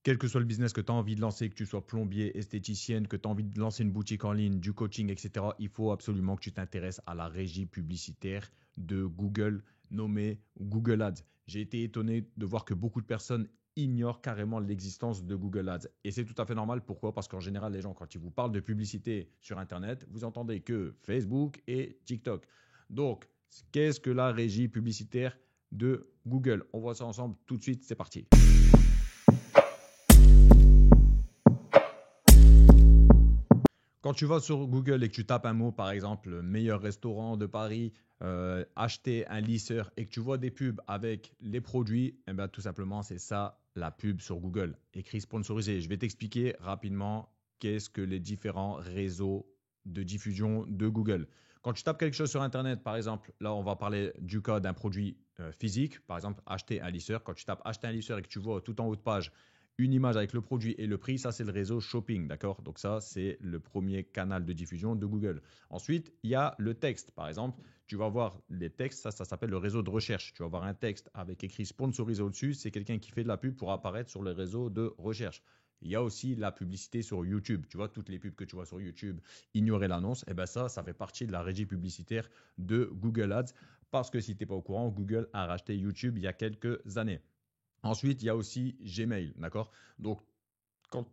Quel que soit le business que tu as envie de lancer, que tu sois plombier, esthéticienne, que tu as envie de lancer une boutique en ligne, du coaching, etc., il faut absolument que tu t'intéresses à la régie publicitaire de Google, nommée Google Ads. J'ai été étonné de voir que beaucoup de personnes ignorent carrément l'existence de Google Ads. Et c'est tout à fait normal. Pourquoi? Parce qu'en général, les gens, quand ils vous parlent de publicité sur Internet, vous entendez que Facebook et TikTok. Donc, qu'est-ce que la régie publicitaire de Google? On voit ça ensemble tout de suite, c'est parti. Quand tu vas sur Google et que tu tapes un mot, par exemple, meilleur restaurant de Paris, acheter un lisseur et que tu vois des pubs avec les produits, eh ben, tout simplement, c'est ça la pub sur Google. Écrit sponsorisé. Je vais t'expliquer rapidement qu'est-ce que les différents réseaux de diffusion de Google. Quand tu tapes quelque chose sur Internet, par exemple, là, on va parler du cas d'un produit physique, par exemple, acheter un lisseur. Quand tu tapes acheter un lisseur et que tu vois tout en haut de page une image avec le produit et le prix, ça c'est le réseau shopping, d'accord? Donc ça c'est le premier canal de diffusion de Google. Ensuite, il y a le texte. Par exemple, tu vas voir les textes, ça s'appelle le réseau de recherche. Tu vas voir un texte avec écrit sponsorisé au-dessus, c'est quelqu'un qui fait de la pub pour apparaître sur le réseau de recherche. Il y a aussi la publicité sur YouTube. Tu vois, toutes les pubs que tu vois sur YouTube, ignorer l'annonce, et eh ben ça fait partie de la régie publicitaire de Google Ads. Parce que si tu n'es pas au courant, Google a racheté YouTube il y a quelques années. Ensuite, il y a aussi Gmail, d'accord? Donc,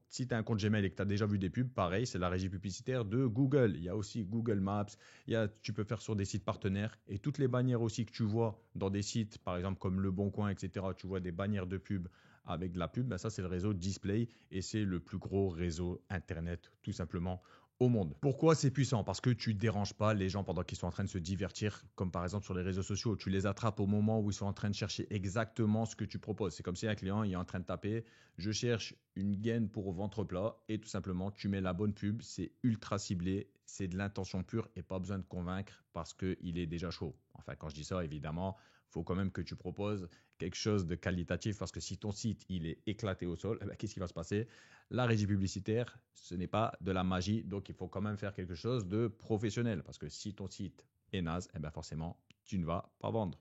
si tu as un compte Gmail et que tu as déjà vu des pubs, pareil, c'est la régie publicitaire de Google. Il y a aussi Google Maps, tu peux faire sur des sites partenaires et toutes les bannières aussi que tu vois dans des sites, par exemple comme Le Bon Coin, etc., tu vois des bannières de pub avec de la pub, ben ça c'est le réseau Display et c'est le plus gros réseau Internet tout simplement au monde. Pourquoi c'est puissant? Parce que tu ne déranges pas les gens pendant qu'ils sont en train de se divertir, comme par exemple sur les réseaux sociaux. Tu les attrapes au moment où ils sont en train de chercher exactement ce que tu proposes. C'est comme si un client est en train de taper « je cherche une gaine pour ventre plat » et tout simplement tu mets la bonne pub, c'est ultra ciblé, c'est de l'intention pure et pas besoin de convaincre parce qu'il est déjà chaud. Enfin quand je dis ça évidemment, il faut quand même que tu proposes quelque chose de qualitatif parce que si ton site il est éclaté au sol, eh ben, qu'est-ce qui va se passer? La régie publicitaire, ce n'est pas de la magie, donc il faut quand même faire quelque chose de professionnel parce que si ton site est naze, eh ben forcément, tu ne vas pas vendre.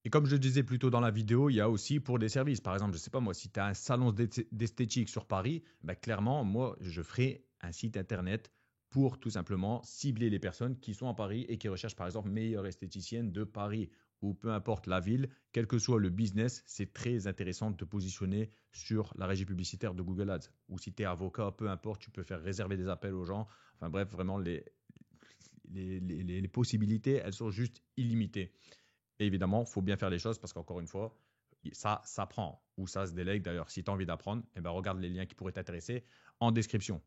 Et comme je le disais plus tôt dans la vidéo, il y a aussi pour des services. Par exemple, je ne sais pas moi, si tu as un salon d'esthétique sur Paris, ben clairement, moi, je ferai un site internet pour tout simplement cibler les personnes qui sont à Paris et qui recherchent par exemple meilleure esthéticienne de Paris ou peu importe la ville, quel que soit le business, c'est très intéressant de te positionner sur la régie publicitaire de Google Ads. Ou si tu es avocat, peu importe, tu peux faire réserver des appels aux gens. Enfin bref, vraiment, les possibilités, elles sont juste illimitées. Et évidemment, il faut bien faire les choses parce qu'encore une fois, ça s'apprend ou ça se délègue. D'ailleurs, si tu as envie d'apprendre, eh ben, regarde les liens qui pourraient t'intéresser en description.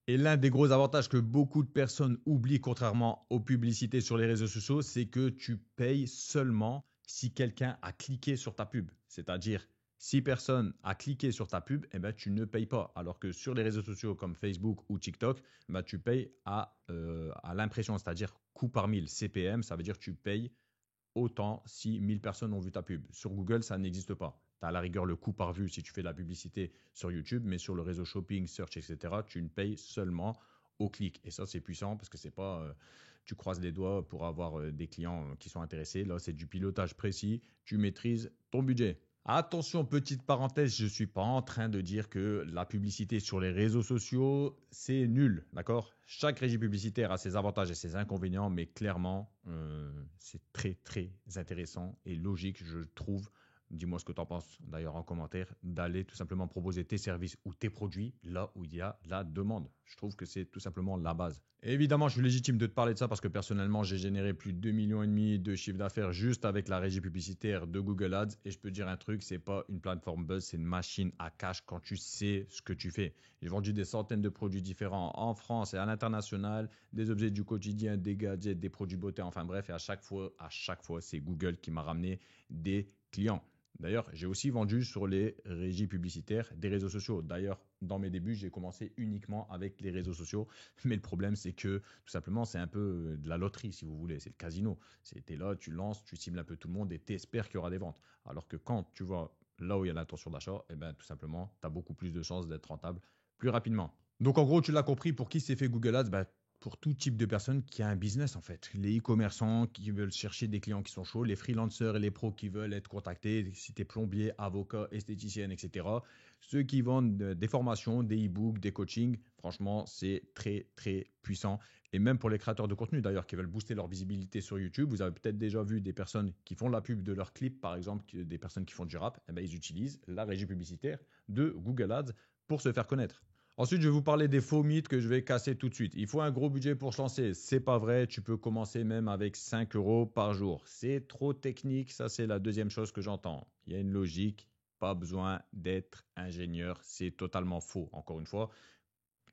Et l'un des gros avantages que beaucoup de personnes oublient, contrairement aux publicités sur les réseaux sociaux, c'est que tu payes seulement si quelqu'un a cliqué sur ta pub. C'est-à-dire, si personne a cliqué sur ta pub, eh ben, tu ne payes pas. Alors que sur les réseaux sociaux comme Facebook ou TikTok, ben, tu payes à l'impression, c'est-à-dire coût par mille, CPM, ça veut dire que tu payes autant si 1000 personnes ont vu ta pub. Sur Google, ça n'existe pas. Tu as à la rigueur le coût par vue si tu fais de la publicité sur YouTube, mais sur le réseau shopping, search, etc., tu ne payes seulement au clic. Et ça, c'est puissant parce que c'est pas tu croises les doigts pour avoir des clients qui sont intéressés. Là, c'est du pilotage précis. Tu maîtrises ton budget. Attention, petite parenthèse, je ne suis pas en train de dire que la publicité sur les réseaux sociaux, c'est nul, d'accord? Chaque régie publicitaire a ses avantages et ses inconvénients, mais clairement, c'est très, très intéressant et logique, je trouve. Dis-moi ce que tu en penses d'ailleurs en commentaire, d'aller tout simplement proposer tes services ou tes produits là où il y a la demande. Je trouve que c'est tout simplement la base. Et évidemment, je suis légitime de te parler de ça parce que personnellement, j'ai généré plus de 2,5 millions de chiffre d'affaires juste avec la régie publicitaire de Google Ads. Et je peux te dire un truc, c'est pas une plateforme buzz, c'est une machine à cash quand tu sais ce que tu fais. J'ai vendu des centaines de produits différents en France et à l'international, des objets du quotidien, des gadgets, des produits beauté, enfin bref, et à chaque fois, c'est Google qui m'a ramené des clients. D'ailleurs, j'ai aussi vendu sur les régies publicitaires des réseaux sociaux. D'ailleurs, dans mes débuts, j'ai commencé uniquement avec les réseaux sociaux. Mais le problème, c'est que tout simplement, c'est un peu de la loterie, si vous voulez. C'est le casino. Tu es là, tu lances, tu cibles un peu tout le monde et tu espères qu'il y aura des ventes. Alors que quand tu vois là où il y a l'intention d'achat, eh ben, tout simplement, tu as beaucoup plus de chances d'être rentable plus rapidement. Donc en gros, tu l'as compris, pour qui c'est fait Google Ads, ben, pour tout type de personne qui a un business en fait. Les e-commerçants qui veulent chercher des clients qui sont chauds, les freelancers et les pros qui veulent être contactés, si tu es plombier, avocat, esthéticienne, etc. Ceux qui vendent des formations, des e-books, des coachings, franchement, c'est très très puissant. Et même pour les créateurs de contenu d'ailleurs qui veulent booster leur visibilité sur YouTube, vous avez peut-être déjà vu des personnes qui font la pub de leurs clips, par exemple, des personnes qui font du rap, eh ben, ils utilisent la régie publicitaire de Google Ads pour se faire connaître. Ensuite, je vais vous parler des faux mythes que je vais casser tout de suite. Il faut un gros budget pour se lancer. C'est pas vrai. Tu peux commencer même avec 5 euros par jour. C'est trop technique. Ça, c'est la deuxième chose que j'entends. Il y a une logique. Pas besoin d'être ingénieur. C'est totalement faux. Encore une fois,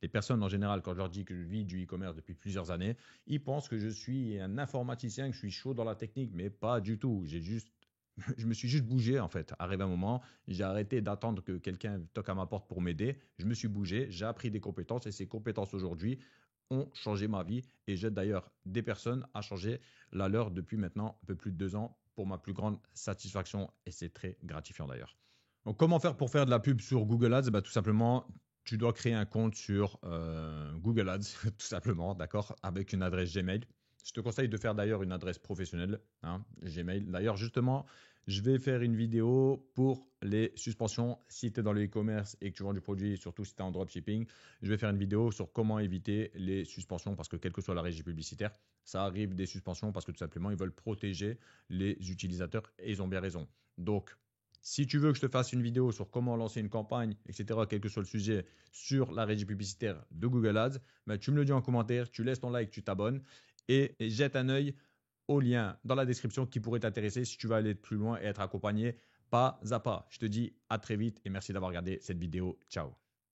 les personnes en général, quand je leur dis que je vis du e-commerce depuis plusieurs années, ils pensent que je suis un informaticien, que je suis chaud dans la technique, mais pas du tout. Je me suis juste bougé en fait. Arrivé un moment, j'ai arrêté d'attendre que quelqu'un toque à ma porte pour m'aider. Je me suis bougé, j'ai appris des compétences et ces compétences aujourd'hui ont changé ma vie et j'aide d'ailleurs des personnes à changer la leur depuis maintenant un peu plus de 2 ans pour ma plus grande satisfaction et c'est très gratifiant d'ailleurs. Donc comment faire pour faire de la pub sur Google Ads? Tout simplement, tu dois créer un compte sur Google Ads, tout simplement, d'accord, avec une adresse Gmail. Je te conseille de faire d'ailleurs une adresse professionnelle, hein, Gmail. D'ailleurs, justement, je vais faire une vidéo pour les suspensions. Si tu es dans le e-commerce et que tu vends du produit, surtout si tu es en dropshipping, je vais faire une vidéo sur comment éviter les suspensions parce que quelle que soit la régie publicitaire, ça arrive des suspensions parce que tout simplement, ils veulent protéger les utilisateurs et ils ont bien raison. Donc, si tu veux que je te fasse une vidéo sur comment lancer une campagne, etc., quel que soit le sujet, sur la régie publicitaire de Google Ads, tu me le dis en commentaire, tu laisses ton like, tu t'abonnes et jette un œil au lien dans la description qui pourrait t'intéresser si tu veux aller plus loin et être accompagné pas à pas. Je te dis à très vite et merci d'avoir regardé cette vidéo. Ciao.